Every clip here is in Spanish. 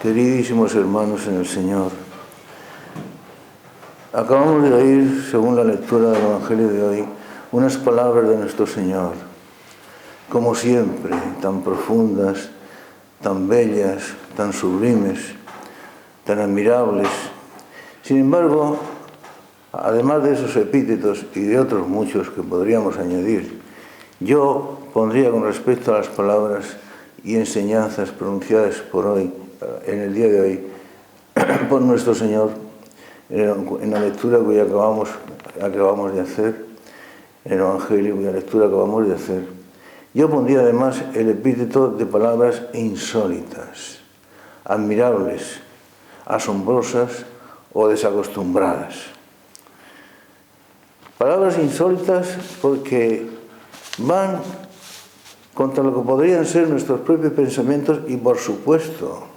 Queridísimos hermanos en el Señor, acabamos de oír, según la lectura del Evangelio de hoy, unas palabras de nuestro Señor, como siempre, tan profundas, tan bellas, tan sublimes, tan admirables. Sin embargo, además de esos epítetos y de otros muchos que podríamos añadir, yo pondría con respecto a las palabras y enseñanzas pronunciadas por hoy, en el día de hoy, por nuestro Señor, en la lectura que hoy acabamos de hacer, en el Evangelio, en la lectura que acabamos de hacer, yo pondría además el epíteto de palabras insólitas, admirables, asombrosas o desacostumbradas. Palabras insólitas porque van contra lo que podrían ser nuestros propios pensamientos y, por supuesto,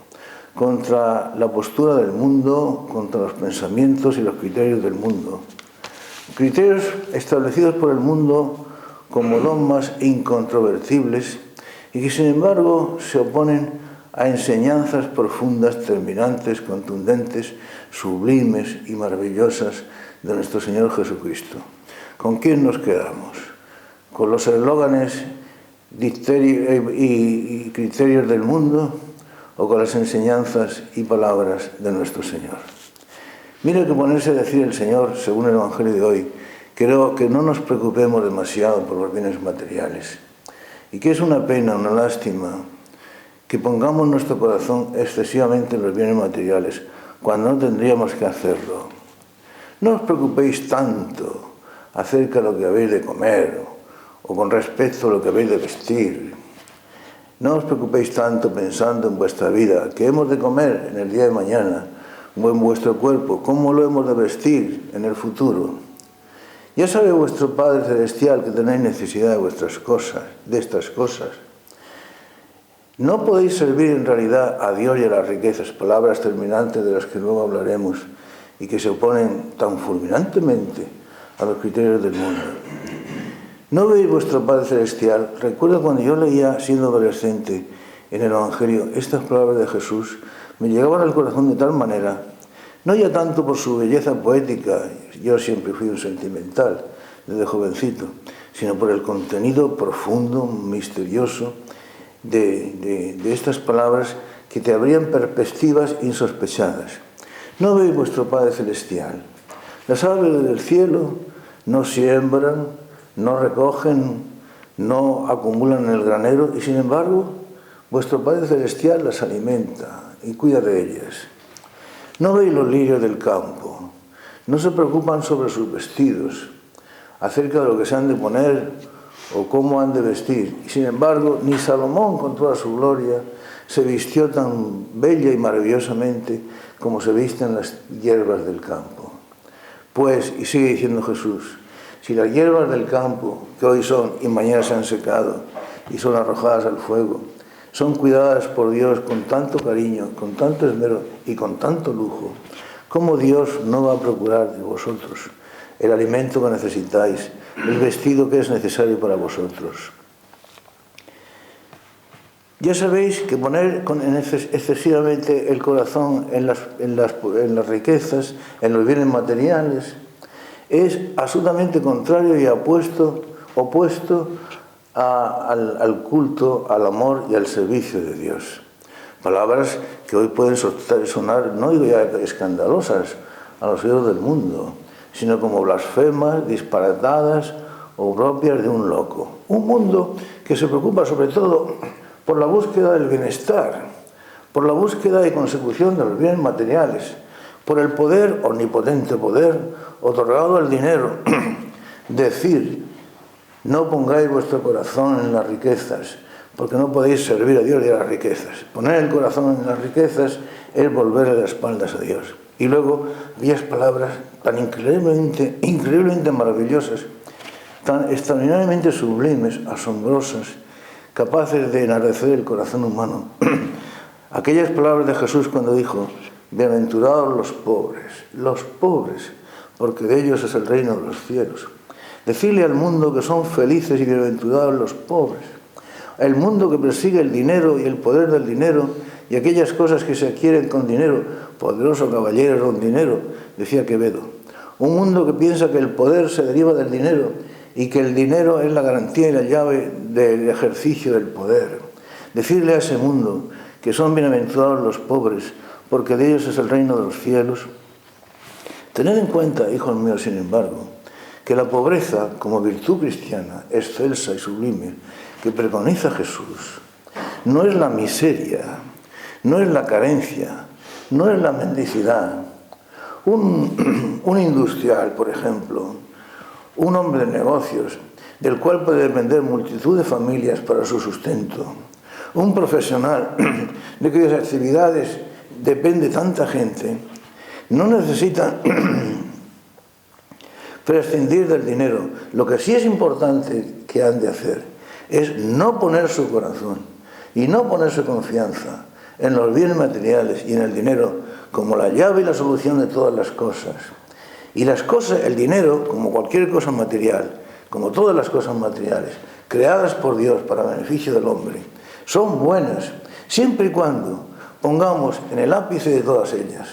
contra la postura del mundo, contra los pensamientos y los criterios del mundo. Criterios establecidos por el mundo como dogmas incontrovertibles y que, sin embargo, se oponen a enseñanzas profundas, terminantes, contundentes, sublimes y maravillosas de nuestro Señor Jesucristo. ¿Con quién nos quedamos? ¿Con los eslóganes y criterios del mundo o con las enseñanzas y palabras de nuestro Señor? Mira que ponerse a decir el Señor, según el Evangelio de hoy, creo que no nos preocupemos demasiado por los bienes materiales y que es una pena, una lástima que pongamos nuestro corazón excesivamente en los bienes materiales cuando no tendríamos que hacerlo. No os preocupéis tanto acerca de lo que habéis de comer o con respecto a lo que habéis de vestir. No os preocupéis tanto pensando en vuestra vida, qué hemos de comer en el día de mañana, o en vuestro cuerpo, cómo lo hemos de vestir en el futuro. Ya sabe vuestro Padre Celestial que tenéis necesidad de vuestras cosas, de estas cosas. No podéis servir en realidad a Dios y a las riquezas, palabras terminantes de las que luego hablaremos y que se oponen tan fulminantemente a los criterios del mundo. ¿No veis vuestro Padre Celestial? Recuerdo cuando yo leía, siendo adolescente, en el Evangelio, estas palabras de Jesús, me llegaban al corazón de tal manera, no ya tanto por su belleza poética, yo siempre fui un sentimental desde jovencito, sino por el contenido profundo, misterioso de estas palabras que te abrían perspectivas insospechadas. ¿No veis vuestro Padre Celestial? Las aves del cielo no siembran, no recogen, no acumulan en el granero y, sin embargo, vuestro Padre Celestial las alimenta y cuida de ellas. ¿No veis los lirios del campo? No se preocupan sobre sus vestidos, acerca de lo que se han de poner o cómo han de vestir. Y, sin embargo, ni Salomón, con toda su gloria, se vistió tan bella y maravillosamente como se visten las hierbas del campo. Pues, y sigue diciendo Jesús, si las hierbas del campo, que hoy son y mañana se han secado y son arrojadas al fuego, son cuidadas por Dios con tanto cariño, con tanto esmero y con tanto lujo, ¿cómo Dios no va a procurar de vosotros el alimento que necesitáis, el vestido que es necesario para vosotros? Ya sabéis que poner excesivamente el corazón en las riquezas, en los bienes materiales, es absolutamente contrario y opuesto al culto, al amor y al servicio de Dios. Palabras que hoy pueden sonar, no digo ya escandalosas, a los oídos del mundo, sino como blasfemas, disparatadas o propias de un loco. Un mundo que se preocupa sobre todo por la búsqueda del bienestar, por la búsqueda y consecución de los bienes materiales, por el poder, omnipotente poder, otorgado al dinero. Decir, no pongáis vuestro corazón en las riquezas, porque no podéis servir a Dios y a las riquezas. Poner el corazón en las riquezas es volverle las espaldas a Dios. Y luego, aquellas palabras tan increíblemente maravillosas, tan extraordinariamente sublimes, asombrosas, capaces de enardecer el corazón humano. Aquellas palabras de Jesús cuando dijo, bienaventurados los pobres, porque de ellos es el reino de los cielos. Decirle al mundo que son felices y bienaventurados los pobres. El mundo que persigue el dinero y el poder del dinero y aquellas cosas que se adquieren con dinero. Poderoso caballero con dinero, decía Quevedo. Un mundo que piensa que el poder se deriva del dinero y que el dinero es la garantía y la llave del ejercicio del poder. Decirle a ese mundo que son bienaventurados los pobres, porque de ellos es el reino de los cielos. Tened en cuenta, hijos míos, sin embargo, que la pobreza, como virtud cristiana, excelsa y sublime, que preconiza Jesús, no es la miseria, no es la carencia, no es la mendicidad. Un industrial, por ejemplo, un hombre de negocios, del cual puede depender multitud de familias para su sustento, un profesional de cuyas actividades depende tanta gente, no necesita prescindir del dinero. Lo que sí es importante que han de hacer es no poner su corazón y no poner su confianza en los bienes materiales y en el dinero como la llave y la solución de todas las cosas. Y las cosas, el dinero, como cualquier cosa material, como todas las cosas materiales, creadas por Dios para beneficio del hombre, son buenas siempre y cuando pongamos en el ápice de todas ellas,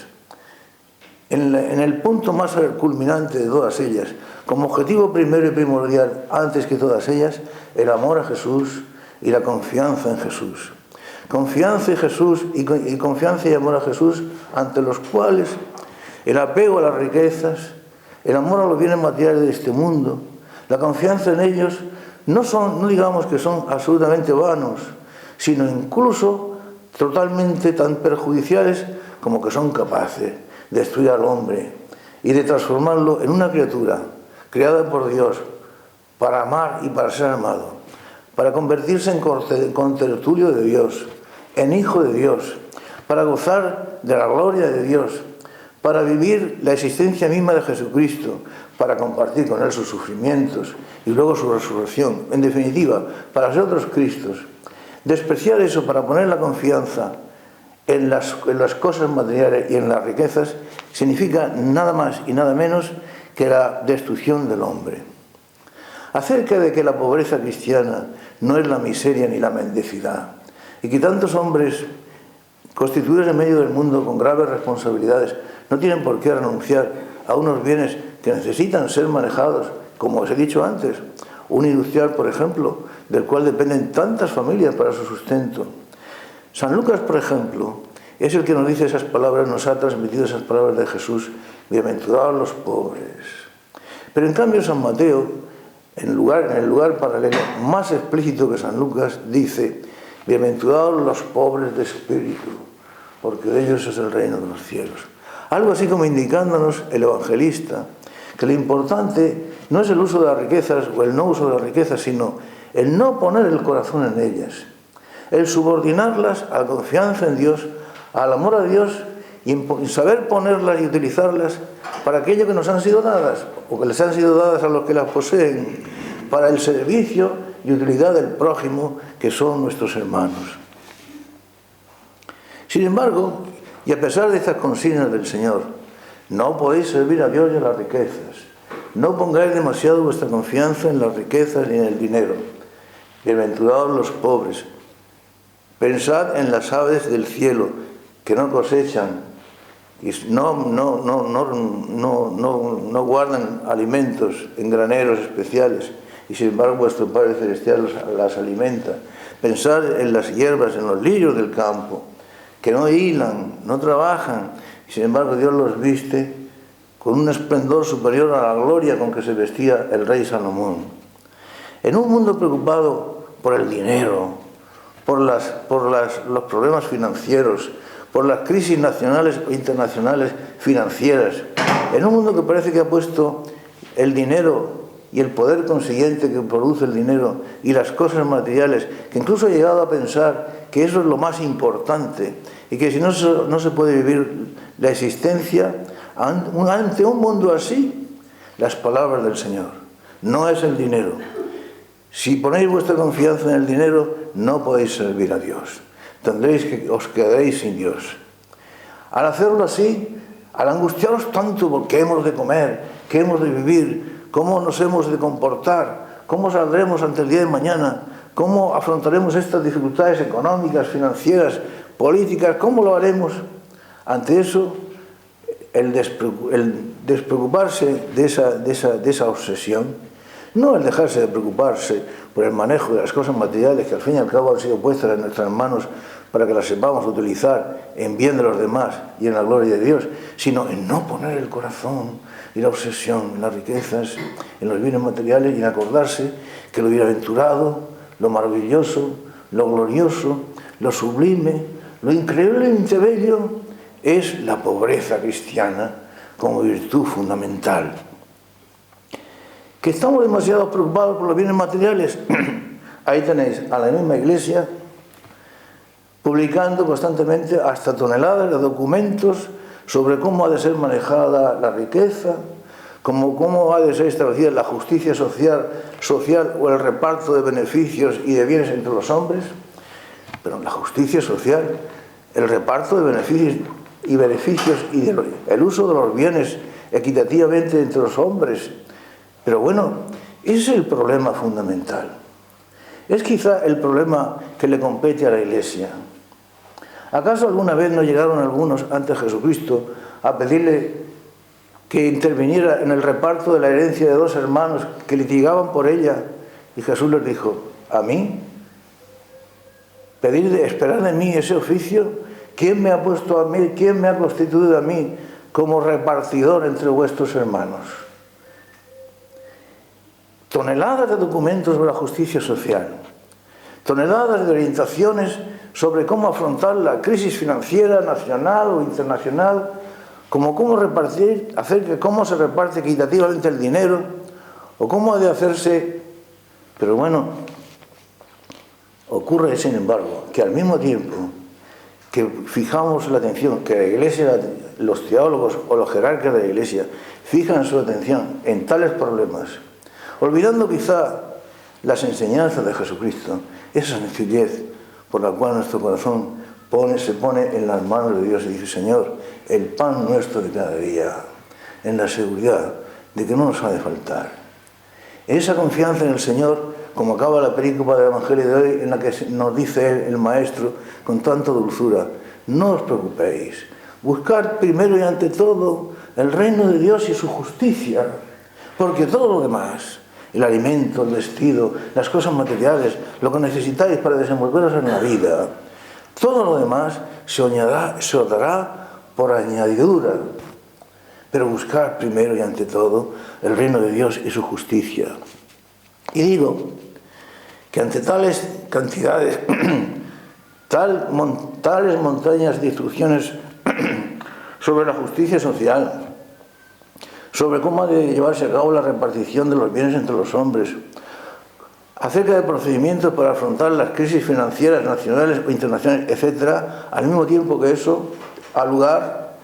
en el punto más culminante de todas ellas, como objetivo primero y primordial, antes que todas ellas, el amor a Jesús y la confianza en Jesús. Confianza en Jesús y confianza y amor a Jesús, ante los cuales el apego a las riquezas, el amor a los bienes materiales de este mundo, la confianza en ellos, no digamos que son absolutamente vanos, sino incluso totalmente tan perjudiciales como que son capaces de destruir al hombre y de transformarlo en una criatura creada por Dios para amar y para ser amado, para convertirse en contertulio de Dios, en hijo de Dios, para gozar de la gloria de Dios, para vivir la existencia misma de Jesucristo, para compartir con Él sus sufrimientos y luego su resurrección. En definitiva, para ser otros Cristos. Despreciar eso para poner la confianza en las cosas materiales y en las riquezas significa nada más y nada menos que la destrucción del hombre. Acerca de que la pobreza cristiana no es la miseria ni la mendicidad, y que tantos hombres constituidos en medio del mundo con graves responsabilidades no tienen por qué renunciar a unos bienes que necesitan ser manejados, como os he dicho antes, un industrial, por ejemplo, del cual dependen tantas familias para su sustento. San Lucas, por ejemplo, es el que nos dice esas palabras, nos ha transmitido esas palabras de Jesús: bienaventurados los pobres. Pero en cambio San Mateo, en el lugar paralelo, más explícito que San Lucas, dice: bienaventurados los pobres de espíritu, porque de ellos es el reino de los cielos. Algo así como indicándonos el evangelista que lo importante no es el uso de las riquezas o el no uso de las riquezas, sino el no poner el corazón en ellas, el subordinarlas a la confianza en Dios, al amor a Dios, y en saber ponerlas y utilizarlas para aquello que nos han sido dadas o que les han sido dadas a los que las poseen, para el servicio y utilidad del prójimo, que son nuestros hermanos. Sin embargo, y a pesar de estas consignas del Señor, no podéis servir a Dios y a las riquezas. No pongáis demasiado vuestra confianza en las riquezas ni en el dinero. Bienaventurados los pobres. Pensad en las aves del cielo, que no cosechan y no guardan alimentos en graneros especiales, y sin embargo vuestro Padre Celestial las alimenta. Pensad en las hierbas, en los lirios del campo, que no hilan, no trabajan, y sin embargo Dios los viste con un esplendor superior a la gloria con que se vestía el rey Salomón. En un mundo preocupado por el dinero, por los problemas financieros, por las crisis nacionales o internacionales financieras, en un mundo que parece que ha puesto el dinero y el poder consiguiente que produce el dinero y las cosas materiales, que incluso ha llegado a pensar que eso es lo más importante y que si no se puede vivir la existencia ante un mundo así. Las palabras del Señor: no es el dinero. Si ponéis vuestra confianza en el dinero, no podéis servir a Dios. Os quedaréis sin Dios. Al hacerlo así, al angustiaros tanto por qué hemos de comer, qué hemos de vivir, cómo nos hemos de comportar, cómo saldremos ante el día de mañana, cómo afrontaremos estas dificultades económicas, financieras, políticas, ¿cómo lo haremos? Ante eso, el despreocuparse de esa obsesión, no el dejarse de preocuparse por el manejo de las cosas materiales que al fin y al cabo han sido puestas en nuestras manos para que las sepamos utilizar en bien de los demás y en la gloria de Dios, sino en no poner el corazón y la obsesión en las riquezas, en los bienes materiales y en acordarse que lo bienaventurado, lo maravilloso, lo glorioso, lo sublime, lo increíblemente bello es la pobreza cristiana como virtud fundamental. ¿Que estamos demasiado preocupados por los bienes materiales? Ahí tenéis a la misma Iglesia publicando constantemente hasta toneladas de documentos sobre cómo ha de ser manejada la riqueza, cómo ha de ser establecida la justicia social o el reparto de beneficios y de bienes entre los hombres. Pero la justicia social, el reparto de beneficios y el uso de los bienes equitativamente entre los hombres. Pero bueno, ese es el problema fundamental. Es quizá el problema que le compete a la Iglesia. ¿Acaso alguna vez no llegaron algunos ante Jesucristo a pedirle que interviniera en el reparto de la herencia de dos hermanos que litigaban por ella? Y Jesús les dijo: ¿a mí? ¿Esperar de mí ese oficio? ¿Quién me ha puesto a mí, quién me ha constituido a mí como repartidor entre vuestros hermanos? Toneladas de documentos sobre la justicia social, toneladas de orientaciones sobre cómo afrontar la crisis financiera nacional o internacional, cómo repartir, cómo se reparte equitativamente el dinero, o cómo ha de hacerse. Pero bueno, ocurre, sin embargo, que al mismo tiempo que fijamos la atención, que la Iglesia, los teólogos o los jerarcas de la Iglesia fijan su atención en tales problemas, olvidando quizá las enseñanzas de Jesucristo, esa sencillez por la cual nuestro corazón se pone en las manos de Dios y dice: Señor, el pan nuestro de cada día, en la seguridad de que no nos ha de faltar. Esa confianza en el Señor, como acaba la perícopa del Evangelio de hoy, en la que nos dice el Maestro con tanta dulzura: no os preocupéis, buscad primero y ante todo el reino de Dios y su justicia, porque todo lo demás, el alimento, el vestido, las cosas materiales, lo que necesitáis para desenvolveros en la vida, todo lo demás se os dará por añadidura. Pero buscar primero y ante todo el reino de Dios y su justicia. Y digo que ante tales cantidades, tales montañas de instrucciones sobre la justicia social, sobre cómo ha de llevarse a cabo la repartición de los bienes entre los hombres, acerca de procedimientos para afrontar las crisis financieras nacionales o internacionales, etc., al mismo tiempo que eso ha lugar,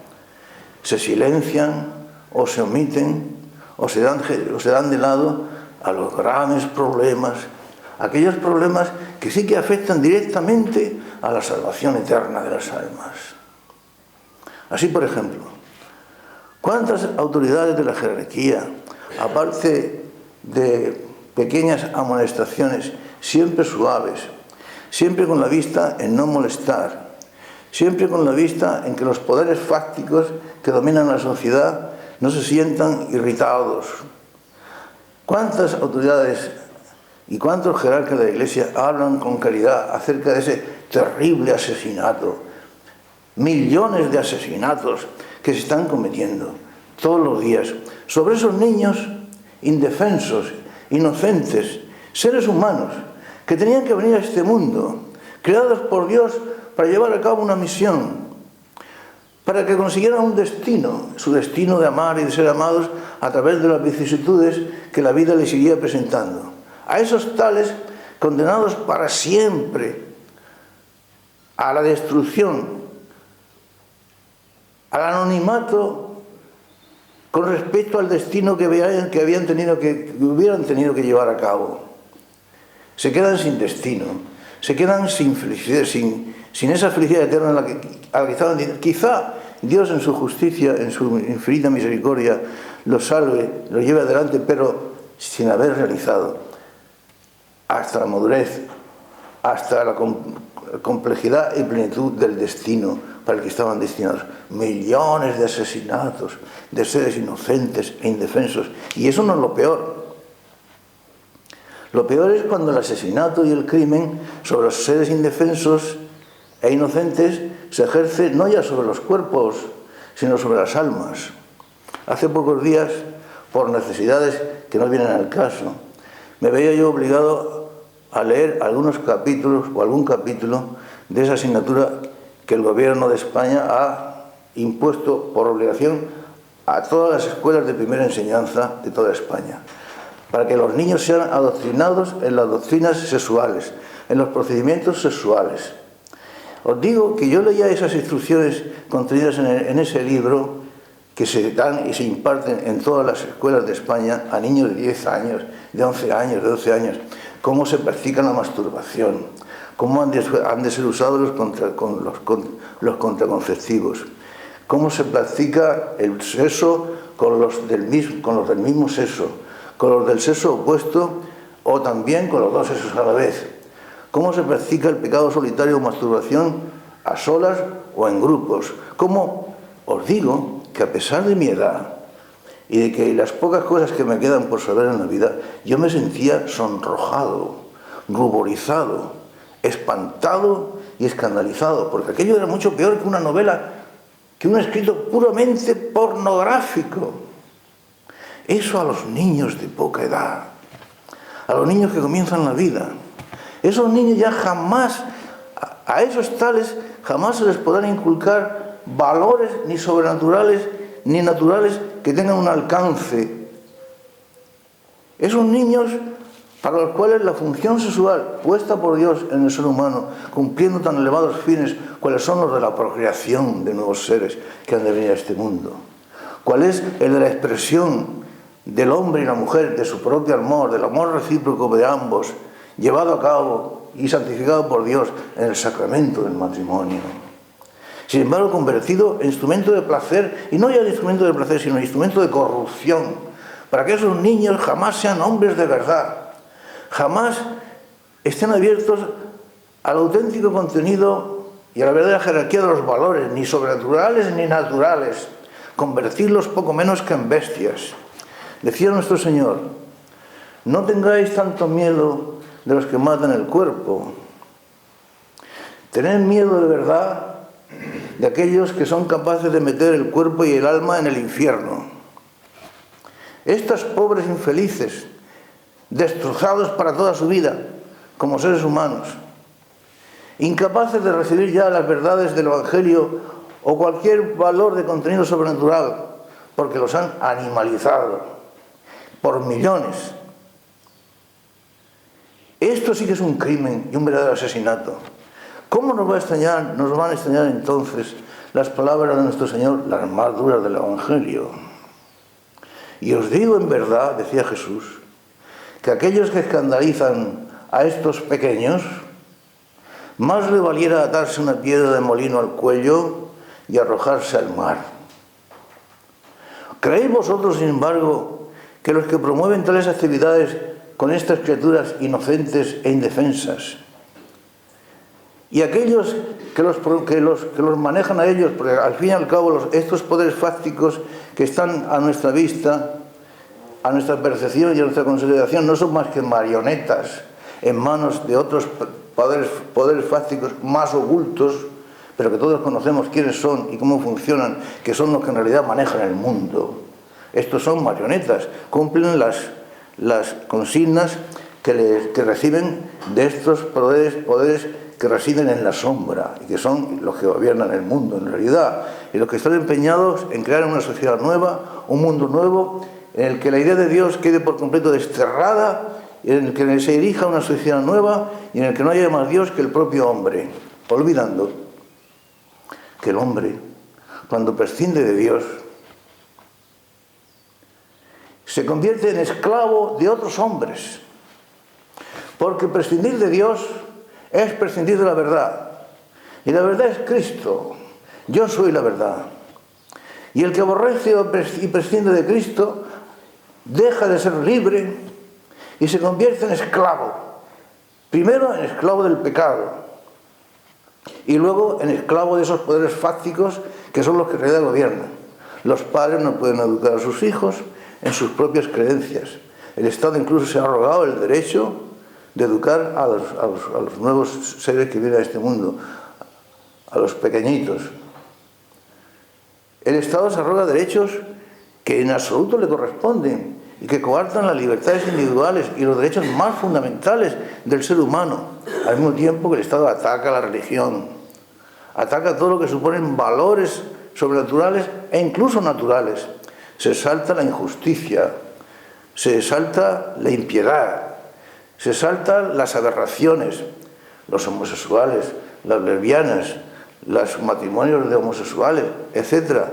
se silencian o se omiten o se dan de lado a los grandes problemas, aquellos problemas que sí que afectan directamente a la salvación eterna de las almas. Así, por ejemplo, ¿cuántas autoridades de la jerarquía, aparte de pequeñas amonestaciones, siempre suaves, siempre con la vista en no molestar, siempre con la vista en que los poderes fácticos que dominan la sociedad no se sientan irritados? ¿Cuántas autoridades y cuántos jerarcas de la Iglesia hablan con claridad acerca de ese terrible asesinato? Millones de asesinatos que se están cometiendo todos los días sobre esos niños indefensos, inocentes, seres humanos que tenían que venir a este mundo, creados por Dios para llevar a cabo una misión, para que consiguieran un destino, su destino de amar y de ser amados a través de las vicisitudes que la vida les iría presentando. A esos tales condenados para siempre a la destrucción, al anonimato, con respecto al destino que hubieran tenido que llevar a cabo. Se quedan sin destino, se quedan sin felicidad, sin esa felicidad eterna a la que estaban. Quizá Dios en su justicia, en su infinita misericordia, los salve, los lleve adelante, pero sin haber realizado hasta la madurez, hasta complejidad y plenitud del destino para el que estaban destinados. Millones de asesinatos de seres inocentes e indefensos. Y eso no es lo peor. Lo peor es cuando el asesinato y el crimen sobre los seres indefensos e inocentes se ejerce no ya sobre los cuerpos, sino sobre las almas. Hace pocos días, por necesidades que no vienen al caso, me veía yo obligado a leer algunos capítulos o algún capítulo de esa asignatura que el gobierno de España ha impuesto por obligación a todas las escuelas de primera enseñanza de toda España, para que los niños sean adoctrinados en las doctrinas sexuales, en los procedimientos sexuales. Os digo que yo leía esas instrucciones contenidas en ese libro que se dan y se imparten en todas las escuelas de España a niños de 10 años, de 11 años, de 12 años, cómo se practica la masturbación, cómo han de ser usados los contraconceptivos, cómo se practica el sexo con los del mismo sexo, con los del sexo opuesto o también con los dos sexos a la vez, cómo se practica el pecado solitario o masturbación a solas o en grupos, cómo os digo que a pesar de mi edad y de que las pocas cosas que me quedan por saber en la vida, yo me sentía sonrojado, ruborizado, espantado y escandalizado, porque aquello era mucho peor que una novela, que un escrito puramente pornográfico. Eso a los niños de poca edad, a los niños que comienzan la vida. Esos niños ya jamás, a esos tales, jamás se les podrán inculcar valores ni sobrenaturales ni naturales que tengan un alcance. Esos niños para los cuales la función sexual puesta por Dios en el ser humano, cumpliendo tan elevados fines, cuáles son los de la procreación de nuevos seres que han de venir a este mundo, cuál es el de la expresión del hombre y la mujer, de su propio amor, del amor recíproco de ambos, llevado a cabo y santificado por Dios en el sacramento del matrimonio. Sin embargo, convertido en instrumento de placer, y no ya de instrumento de placer, sino en instrumento de corrupción, para que esos niños jamás sean hombres de verdad, jamás estén abiertos al auténtico contenido y a la verdadera jerarquía de los valores, ni sobrenaturales ni naturales, convertirlos poco menos que en bestias. Decía nuestro Señor: no tengáis tanto miedo de los que matan el cuerpo, tened miedo de verdad de aquellos que son capaces de meter el cuerpo y el alma en el infierno. Estas pobres infelices, destrozados para toda su vida como seres humanos, incapaces de recibir ya las verdades del Evangelio o cualquier valor de contenido sobrenatural, porque los han animalizado por millones. Esto sí que es un crimen y un verdadero asesinato. ¿Cómo nos van a extrañar entonces las palabras de nuestro Señor, las más duras del Evangelio? Y os digo en verdad, decía Jesús, que aquellos que escandalizan a estos pequeños, más le valiera atarse una piedra de molino al cuello y arrojarse al mar. ¿Creéis vosotros, sin embargo, que los que promueven tales actividades con estas criaturas inocentes e indefensas, y aquellos que los manejan a ellos, porque al fin y al cabo estos poderes fácticos que están a nuestra vista, a nuestra percepción y a nuestra consideración, no son más que marionetas en manos de otros poderes fácticos más ocultos, pero que todos conocemos quiénes son y cómo funcionan, que son los que en realidad manejan el mundo. Estos son marionetas, cumplen las consignas que reciben de estos poderes que residen en la sombra y que son los que gobiernan el mundo en realidad, y los que están empeñados en crear una sociedad nueva, un mundo nuevo, en el que la idea de Dios quede por completo desterrada, en el que se erija una sociedad nueva y en el que no haya más Dios que el propio hombre, olvidando que el hombre, cuando prescinde de Dios, se convierte en esclavo de otros hombres, porque prescindir de Dios es prescindir de la verdad, y la verdad es Cristo. Yo soy la verdad, y el que aborrece y prescinde de Cristo deja de ser libre y se convierte en esclavo, primero en esclavo del pecado y luego en esclavo de esos poderes fácticos que son los que en realidad gobiernan. Los padres no pueden educar a sus hijos en sus propias creencias. El Estado incluso se ha arrogado el derecho de educar a los nuevos seres que vienen a este mundo, a los pequeñitos. El Estado se arroga derechos que en absoluto le corresponden y que coartan las libertades individuales y los derechos más fundamentales del ser humano, al mismo tiempo que el Estado ataca a la religión, ataca todo lo que suponen valores sobrenaturales e incluso naturales. Se exalta la injusticia, se exalta la impiedad, se exaltan las aberraciones, los homosexuales, las lesbianas, los matrimonios de homosexuales, etc.,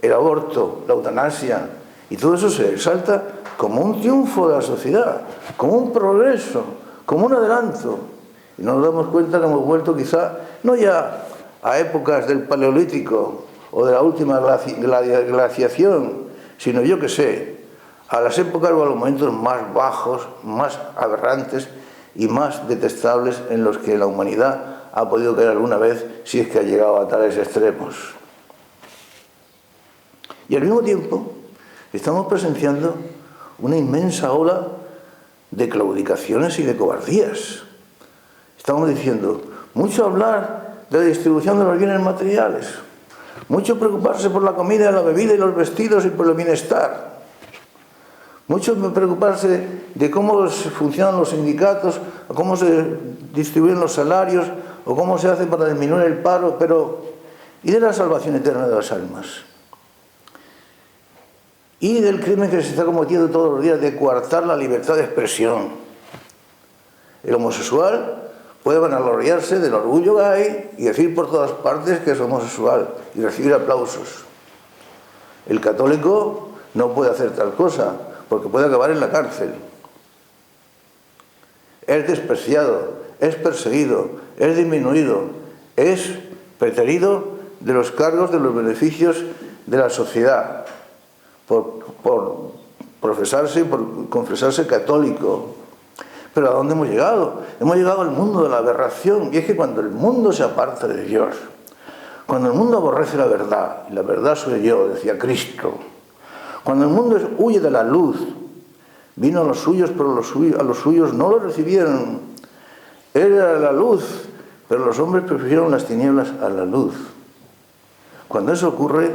el aborto, la eutanasia, y todo eso se exalta como un triunfo de la sociedad, como un progreso, como un adelanto. Y nos damos cuenta que hemos vuelto quizá, no ya a épocas del Paleolítico o de la última glaciación, sino yo que sé, a las épocas o a los momentos más bajos, más aberrantes y más detestables en los que la humanidad ha podido caer alguna vez, si es que ha llegado a tales extremos. Y al mismo tiempo estamos presenciando una inmensa ola de claudicaciones y de cobardías. Estamos diciendo, mucho hablar de la distribución de los bienes materiales, mucho preocuparse por la comida, la bebida y los vestidos y por el bienestar, mucho preocuparse de cómo funcionan los sindicatos, o cómo se distribuyen los salarios, o cómo se hace para disminuir el paro, pero ¿y de la salvación eterna de las almas? Y del crimen que se está cometiendo todos los días de coartar la libertad de expresión. El homosexual puede vanagloriarse del orgullo gay y decir por todas partes que es homosexual y recibir aplausos. El católico no puede hacer tal cosa porque puede acabar en la cárcel. Es despreciado, es perseguido, es disminuido, es preterido de los cargos, de los beneficios de la sociedad por profesarse, por confesarse católico. Pero ¿a dónde hemos llegado? Hemos llegado al mundo de la aberración. Y es que cuando el mundo se aparta de Dios, cuando el mundo aborrece la verdad, y la verdad soy yo, decía Cristo, cuando el mundo huye de la luz, vino a los suyos, pero a los suyos no lo recibieron. Él era la luz, pero los hombres prefirieron las tinieblas a la luz. Cuando eso ocurre,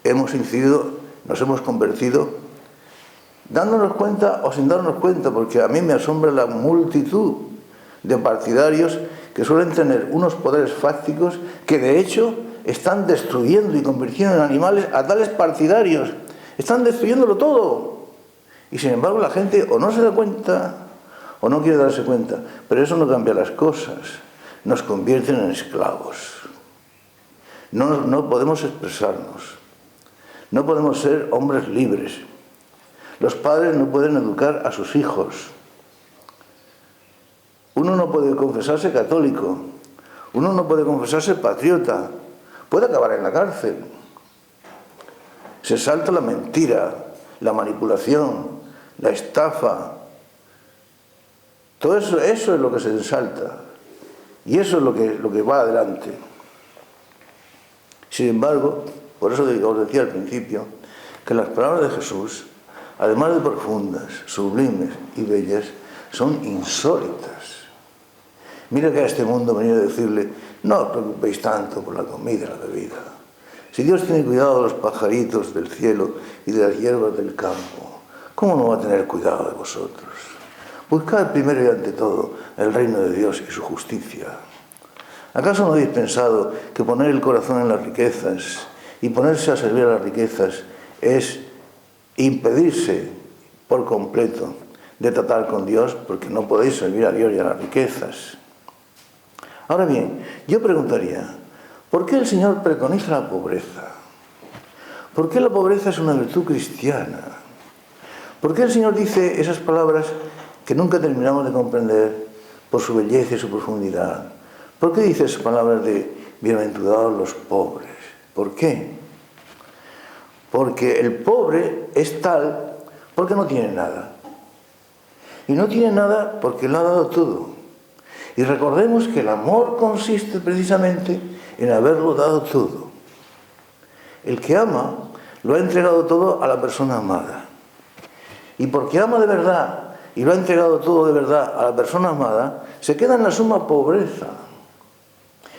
hemos incidido, nos hemos convertido, dándonos cuenta o sin darnos cuenta, porque a mí me asombra la multitud de partidarios que suelen tener unos poderes fácticos que de hecho están destruyendo y convirtiendo en animales a tales partidarios. Están destruyéndolo todo. Y sin embargo la gente o no se da cuenta o no quiere darse cuenta. Pero eso no cambia las cosas. Nos convierten en esclavos. No podemos expresarnos. No podemos ser hombres libres. Los padres no pueden educar a sus hijos. Uno no puede confesarse católico. Uno no puede confesarse patriota. Puede acabar en la cárcel. Se exalta la mentira, la manipulación, la estafa. Todo eso es lo que se exalta. Y eso es lo que va adelante. Sin embargo, por eso os decía al principio, que las palabras de Jesús, además de profundas, sublimes y bellas, son insólitas. Mira que a este mundo venía a decirle, no os preocupéis tanto por la comida y la bebida. Si Dios tiene cuidado de los pajaritos del cielo y de las hierbas del campo, ¿cómo no va a tener cuidado de vosotros? Buscad primero y ante todo el reino de Dios y su justicia. ¿Acaso no habéis pensado que poner el corazón en las riquezas y ponerse a servir a las riquezas es impedirse por completo de tratar con Dios, porque no podéis servir a Dios y a las riquezas? Ahora bien, yo preguntaría, ¿por qué el Señor preconiza la pobreza? ¿Por qué la pobreza es una virtud cristiana? ¿Por qué el Señor dice esas palabras que nunca terminamos de comprender por su belleza y su profundidad? ¿Por qué dice esas palabras de bienaventurados los pobres? ¿Por qué? Porque el pobre es tal porque no tiene nada. Y no tiene nada porque lo ha dado todo. Y recordemos que el amor consiste precisamente en haberlo dado todo. El que ama lo ha entregado todo a la persona amada. Y porque ama de verdad y lo ha entregado todo de verdad a la persona amada, se queda en la suma pobreza.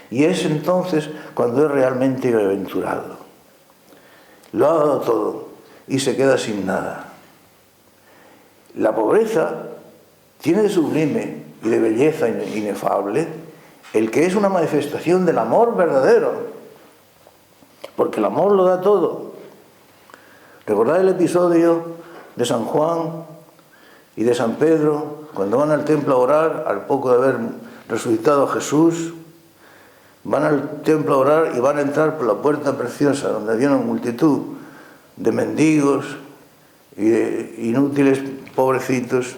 Y es entonces cuando es realmente bienaventurado. Lo ha dado todo y se queda sin nada. La pobreza tiene de sublime y de belleza inefable el que es una manifestación del amor verdadero, porque el amor lo da todo. Recordad el episodio de San Juan y de San Pedro, cuando van al templo a orar, al poco de haber resucitado a Jesús, van al templo a orar y van a entrar por la puerta preciosa, donde había una multitud de mendigos y de inútiles pobrecitos,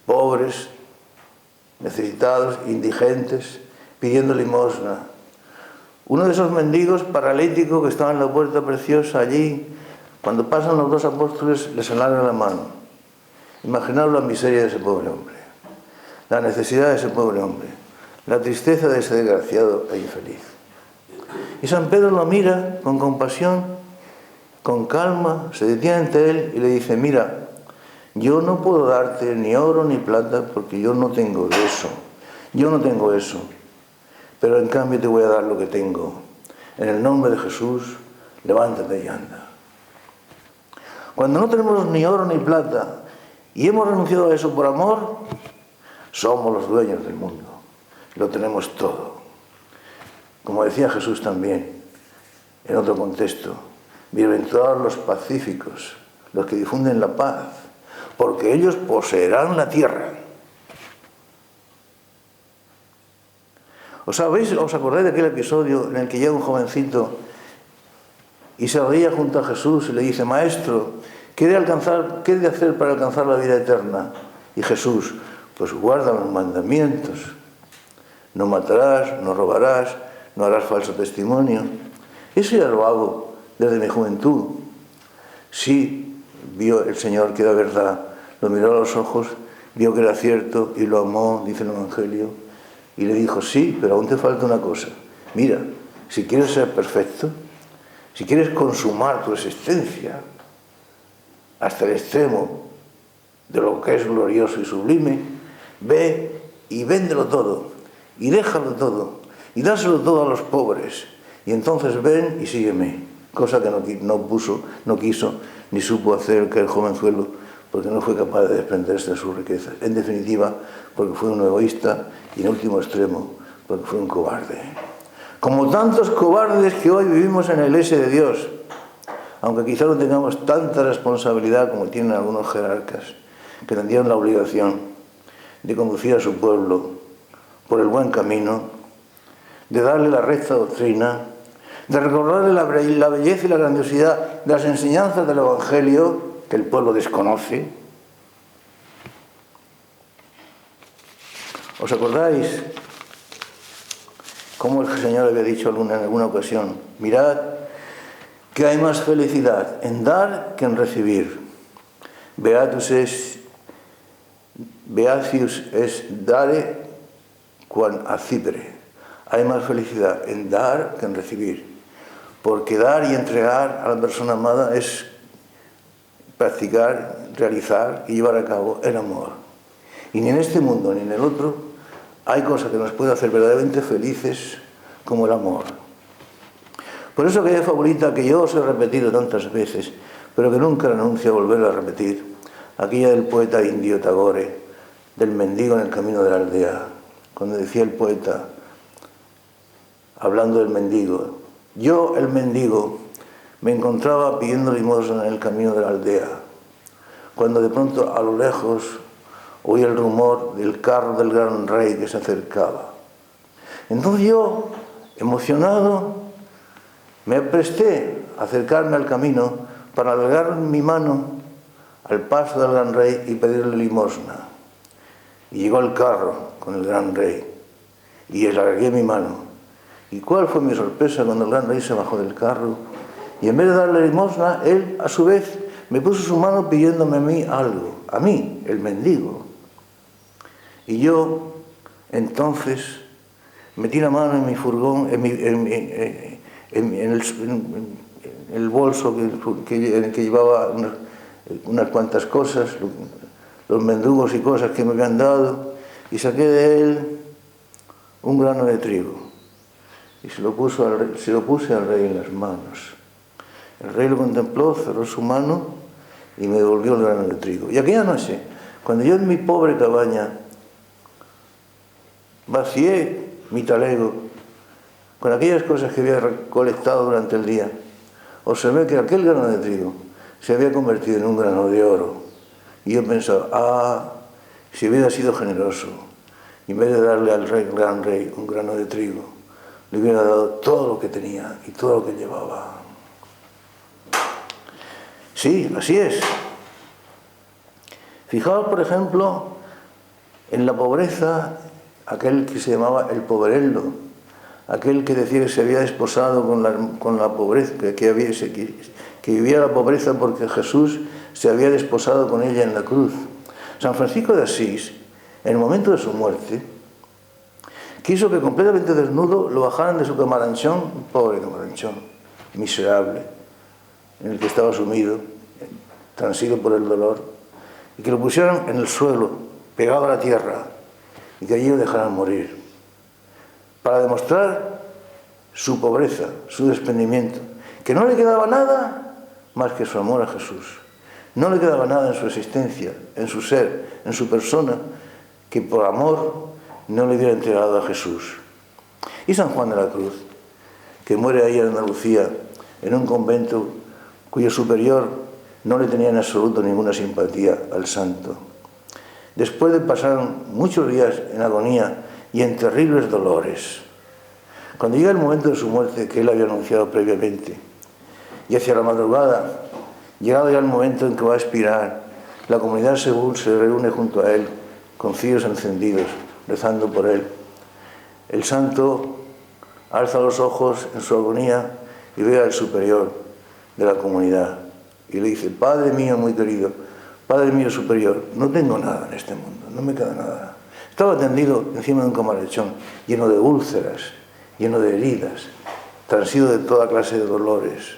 pobres, necesitados, indigentes, pidiendo limosna. Uno de esos mendigos paralíticos que estaba en la puerta preciosa allí, cuando pasan los dos apóstoles, les alarga la mano. Imaginaos la miseria de ese pobre hombre, la necesidad de ese pobre hombre, la tristeza de ese desgraciado e infeliz. Y San Pedro lo mira con compasión, con calma, se detiene ante él y le dice: mira, yo no puedo darte ni oro ni plata porque yo no tengo eso. Yo no tengo eso. Pero en cambio te voy a dar lo que tengo. En el nombre de Jesús, levántate y anda. Cuando no tenemos ni oro ni plata y hemos renunciado a eso por amor, somos los dueños del mundo. Lo tenemos todo. Como decía Jesús también, en otro contexto: bienaventurados los pacíficos, los que difunden la paz, porque ellos poseerán la tierra. ¿Os acordáis de aquel episodio en el que llega un jovencito y se arrodilla junto a Jesús y le dice: Maestro, ¿qué he de hacer para alcanzar la vida eterna? Y Jesús: pues guarda los mandamientos. No matarás, no robarás, no harás falso testimonio. Eso ya lo hago desde mi juventud. Sí, vio el Señor que era verdad, lo miró a los ojos, vio que era cierto y lo amó, dice el Evangelio, y le dijo: sí, pero aún te falta una cosa. Mira, si quieres ser perfecto, si quieres consumar tu existencia hasta el extremo de lo que es glorioso y sublime, ve y véndelo todo, y déjalo todo, y dáselo todo a los pobres, y entonces ven y sígueme. Cosa que no quiso ni supo hacer que el jovenzuelo, porque no fue capaz de desprenderse de sus riquezas. En definitiva, porque fue un egoísta y en último extremo, porque fue un cobarde. Como tantos cobardes que hoy vivimos en la Iglesia de Dios, aunque quizá no tengamos tanta responsabilidad como tienen algunos jerarcas, que tendrían la obligación de conducir a su pueblo por el buen camino, de darle la recta doctrina, de recordarle la belleza y la grandiosidad de las enseñanzas del Evangelio que el pueblo desconoce. ¿Os acordáis cómo el Señor había dicho en alguna ocasión? Mirad que hay más felicidad en dar que en recibir. Beatius es dare quam accipere. Hay más felicidad en dar que en recibir. Porque dar y entregar a la persona amada es practicar, realizar y llevar a cabo el amor. Y ni en este mundo ni en el otro hay cosa que nos pueda hacer verdaderamente felices como el amor. Por eso aquella favorita que yo os he repetido tantas veces, pero que nunca renuncio a volverla a repetir, aquella del poeta indio Tagore, del mendigo en el camino de la aldea, cuando decía el poeta, hablando del mendigo: yo, el mendigo, me encontraba pidiendo limosna en el camino de la aldea, cuando de pronto a lo lejos oí el rumor del carro del gran rey que se acercaba. Entonces yo, emocionado, me apresté a acercarme al camino para alargar mi mano al paso del gran rey y pedirle limosna. Y llegó el carro con el gran rey y alargué mi mano. ¿Y cuál fue mi sorpresa cuando el gran rey se bajó del carro? Y en vez de darle limosna, él, a su vez, me puso su mano pidiéndome a mí algo. A mí, el mendigo. Y yo, Entonces metí la mano en mi furgón, en el bolso en el que llevaba unas cuantas cosas, los mendrugos y cosas que me habían dado, y saqué de él un grano de trigo y se lo puse al rey en las manos. El rey lo contempló, cerró su mano y me devolvió el grano de trigo. Y aquella noche, cuando yo en mi pobre cabaña vacié mi talego con aquellas cosas que había recolectado durante el día, observé que aquel grano de trigo se había convertido en un grano de oro. Y yo pensaba, si hubiera sido generoso, y en vez de darle al gran rey un grano de trigo, le hubiera dado todo lo que tenía y todo lo que llevaba. Sí, así es. Fijaos, por ejemplo, en la pobreza, aquel que se llamaba el poverello, aquel que decía que se había desposado con la pobreza, que vivía la pobreza porque Jesús se había desposado con ella en la cruz. San Francisco de Asís, en el momento de su muerte, quiso que completamente desnudo lo bajaran de su camaranchón, un pobre camaranchón, miserable, en el que estaba sumido, transido por el dolor, y que lo pusieran en el suelo, pegado a la tierra, y que allí lo dejaran morir, para demostrar su pobreza, su desprendimiento, que no le quedaba nada más que su amor a Jesús. No le quedaba nada en su existencia, en su ser, en su persona, que por amor no le hubiera entregado a Jesús. Y San Juan de la Cruz, que muere ahí en Andalucía, en un convento cuyo superior no le tenía en absoluto ninguna simpatía al santo. Después de pasar muchos días en agonía y en terribles dolores, cuando llega el momento de su muerte que él había anunciado previamente, y hacia la madrugada, llegado ya el momento en que va a expirar, la comunidad se reúne junto a él con cirios encendidos, rezando por él. El santo alza los ojos en su agonía y ve al superior de la comunidad y le dice: Padre mío muy querido, Padre mío superior, no tengo nada en este mundo, no me queda nada. Estaba tendido encima de un camarachón lleno de úlceras, lleno de heridas, transido de toda clase de dolores.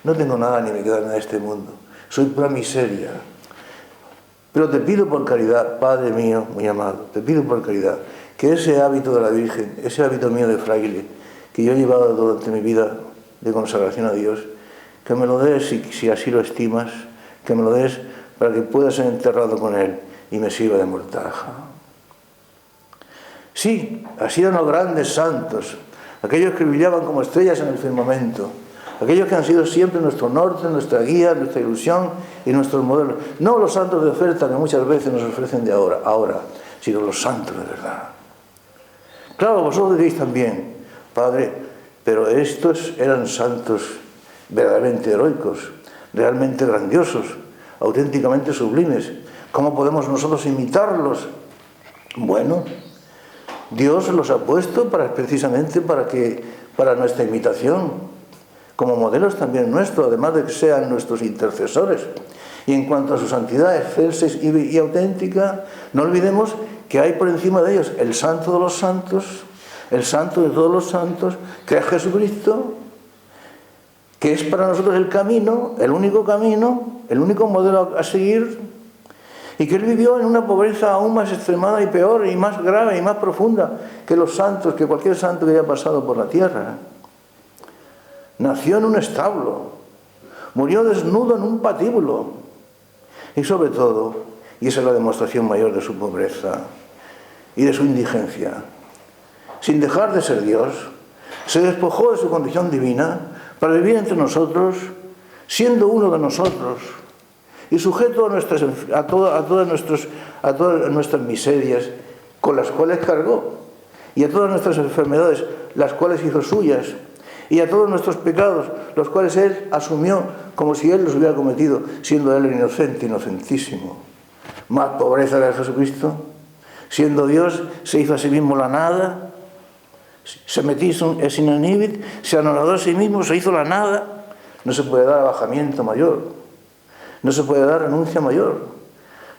No tengo nada ni me queda nada en este mundo, soy pura miseria. Pero te pido por caridad, Padre mío muy amado, te pido por caridad que ese hábito de la Virgen, ese hábito mío de fraile, que yo he llevado durante mi vida de consagración a Dios, que me lo des, si así lo estimas, que me lo des para que pueda ser enterrado con Él y me sirva de mortaja. Sí, así eran los grandes santos, aquellos que brillaban como estrellas en el firmamento, aquellos que han sido siempre nuestro norte, nuestra guía, nuestra ilusión y nuestros modelos. No los santos de oferta que muchas veces nos ofrecen de ahora, sino los santos de verdad. Claro, vosotros diréis también, Padre, pero estos eran santos verdaderamente heroicos, realmente grandiosos, auténticamente sublimes. ¿Cómo podemos nosotros imitarlos? Bueno, Dios los ha puesto precisamente para nuestra imitación, como modelos también nuestros, además de que sean nuestros intercesores. Y en cuanto a su santidad excelsa y auténtica, no olvidemos que hay por encima de ellos el santo de los santos, el santo de todos los santos, que es Jesucristo, que es para nosotros el camino, el único modelo a seguir, y que él vivió en una pobreza aún más extremada y peor, y más grave y más profunda que los santos, que cualquier santo que haya pasado por la tierra. Nació en un establo, murió desnudo en un patíbulo, y sobre todo, y esa es la demostración mayor de su pobreza y de su indigencia, sin dejar de ser Dios, se despojó de su condición divina para vivir entre nosotros, siendo uno de nosotros, y sujeto a todas nuestras miserias con las cuales cargó, y a todas nuestras enfermedades, las cuales hizo suyas, y a todos nuestros pecados, los cuales Él asumió como si Él los hubiera cometido, siendo Él el inocente, inocentísimo. Más pobreza de Jesucristo, siendo Dios, se hizo a sí mismo la nada, se metió es inanimid, se anonadó a sí mismo, se hizo la nada. No se puede dar abajamiento mayor, no se puede dar renuncia mayor,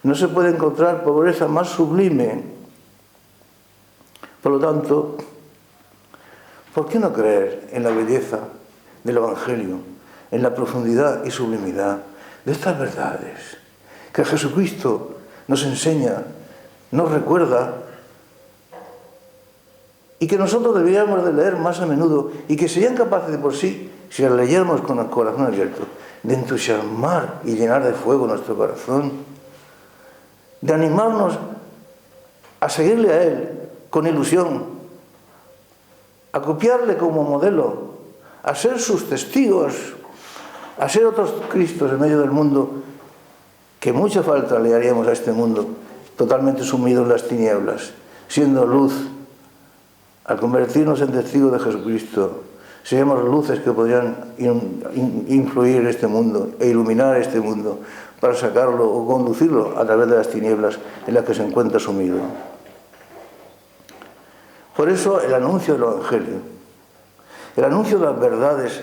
no se puede encontrar pobreza más sublime. Por lo tanto, ¿por qué no creer en la belleza del Evangelio, en la profundidad y sublimidad de estas verdades que Jesucristo nos enseña, nos recuerda y que nosotros deberíamos de leer más a menudo y que serían capaces de por sí, si las leyéramos con el corazón abierto, de entusiasmar y llenar de fuego nuestro corazón, de animarnos a seguirle a Él con ilusión, a copiarle como modelo, a ser sus testigos, a ser otros Cristos en medio del mundo, que mucha falta le haríamos a este mundo totalmente sumido en las tinieblas, siendo luz. Al convertirnos en testigos de Jesucristo, seríamos luces que podrían influir en este mundo e iluminar este mundo para sacarlo o conducirlo a través de las tinieblas en las que se encuentra sumido. Por eso el anuncio del Evangelio, el anuncio de las verdades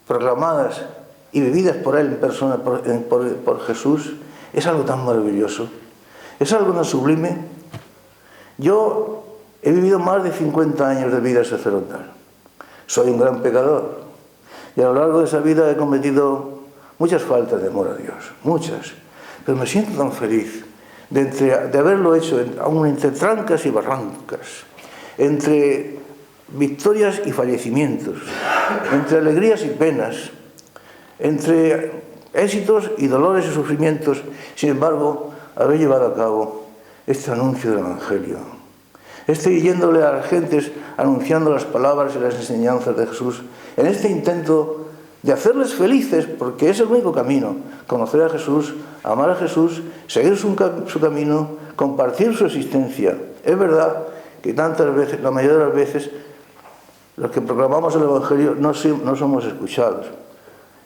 proclamadas y vividas por Él en persona, por Jesús, es algo tan maravilloso, es algo tan sublime. Yo he vivido más de 50 años de vida sacerdotal. Soy un gran pecador. Y a lo largo de esa vida he cometido muchas faltas de amor a Dios, muchas. Pero me siento tan feliz de haberlo hecho aún entre trancas y barrancas, entre victorias y fallecimientos, entre alegrías y penas, entre éxitos y dolores y sufrimientos. Sin embargo, haber llevado a cabo este anuncio del Evangelio, yéndole a las gentes, anunciando las palabras y las enseñanzas de Jesús, en este intento de hacerles felices, porque es el único camino: conocer a Jesús, amar a Jesús, seguir su camino, compartir su existencia. Es verdad que tantas veces, la mayoría de las veces, los que proclamamos el Evangelio no somos escuchados.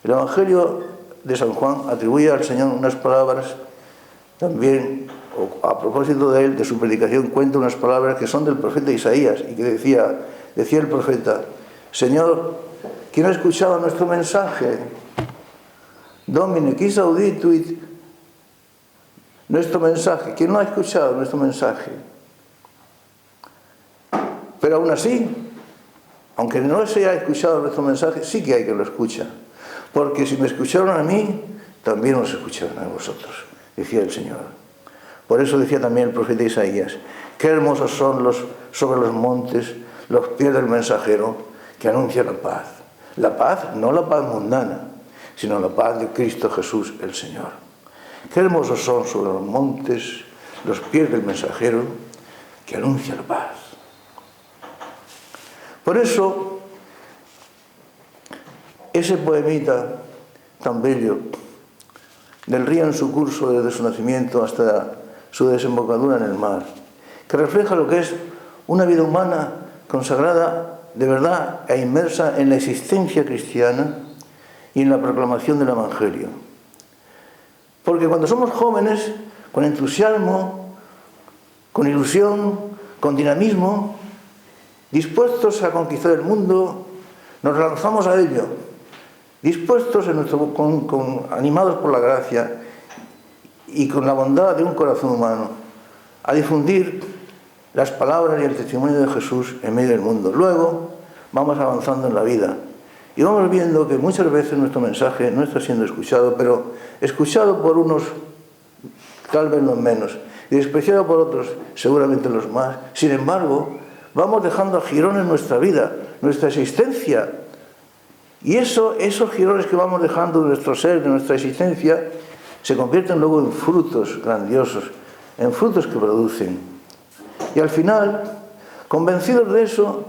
El Evangelio de San Juan atribuye al Señor unas palabras también, a propósito de él, de su predicación, cuenta unas palabras que son del profeta Isaías, y que decía el profeta: Señor, ¿quién ha escuchado nuestro mensaje? Domine, quis audituit nuestro mensaje. ¿Quién no ha escuchado nuestro mensaje? Pero aún así, aunque no se haya escuchado nuestro mensaje, sí que hay que lo escucha. Porque si me escucharon a mí, también os escucharon a vosotros, decía el Señor. Por eso decía también el profeta Isaías: qué hermosos son sobre los montes los pies del mensajero que anuncia la paz. La paz, no la paz mundana, sino la paz de Cristo Jesús el Señor. Qué hermosos son sobre los montes los pies del mensajero que anuncia la paz. Por eso, ese poemita tan bello del río en su curso desde su nacimiento hasta su desembocadura en el mar, que refleja lo que es una vida humana consagrada de verdad e inmersa en la existencia cristiana y en la proclamación del Evangelio. Porque cuando somos jóvenes, con entusiasmo, con ilusión, con dinamismo, dispuestos a conquistar el mundo, nos lanzamos a ello, dispuestos, animados por la gracia y con la bondad de un corazón humano, a difundir las palabras y el testimonio de Jesús en medio del mundo. Luego vamos avanzando en la vida y vamos viendo que muchas veces nuestro mensaje no está siendo escuchado, pero escuchado por unos, tal vez los menos, y despreciado por otros, seguramente los más. Sin embargo, vamos dejando jirones en nuestra vida, nuestra existencia. Y esos jirones que vamos dejando de nuestro ser, de nuestra existencia, se convierten luego en frutos grandiosos, en frutos que producen. Y al final, convencidos de eso,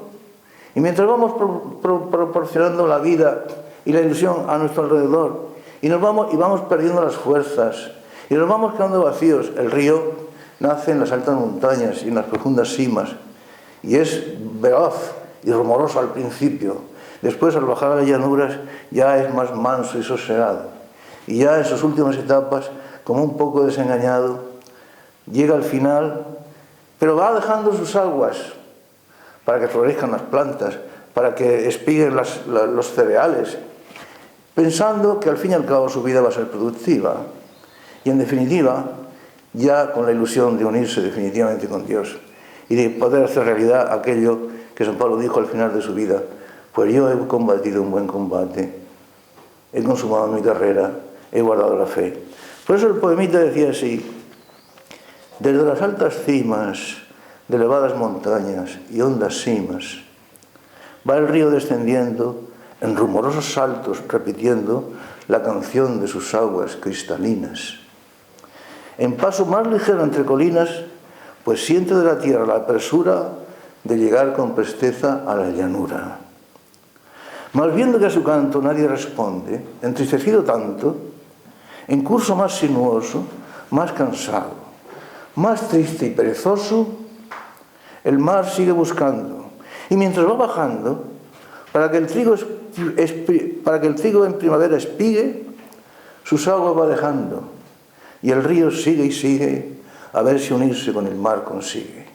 y mientras vamos proporcionando la vida y la ilusión a nuestro alrededor, y vamos perdiendo las fuerzas, y nos vamos quedando vacíos, el río nace en las altas montañas y en las profundas cimas, y es veloz y rumoroso al principio. Después, al bajar a las llanuras, ya es más manso y sosegado. Y ya en sus últimas etapas, como un poco desengañado, llega al final, pero va dejando sus aguas para que florezcan las plantas, para que espiguen los cereales, pensando que al fin y al cabo su vida va a ser productiva. Y en definitiva, ya con la ilusión de unirse definitivamente con Dios. y de poder hacer realidad aquello que San Pablo dijo al final de su vida: pues yo he combatido un buen combate, he consumado mi carrera, he guardado la fe. Por eso el poemita decía así: desde las altas cimas de elevadas montañas y hondas cimas, va el río descendiendo en rumorosos saltos, repitiendo la canción de sus aguas cristalinas. En paso más ligero entre colinas, pues siente de la tierra la apresura de llegar con presteza a la llanura. Mas viendo que a su canto nadie responde, entristecido tanto, en curso más sinuoso, más cansado, más triste y perezoso, el mar sigue buscando, y mientras va bajando, para que el trigo en primavera espigue, sus aguas va dejando, y el río sigue y sigue, a ver si unirse con el mar consigue.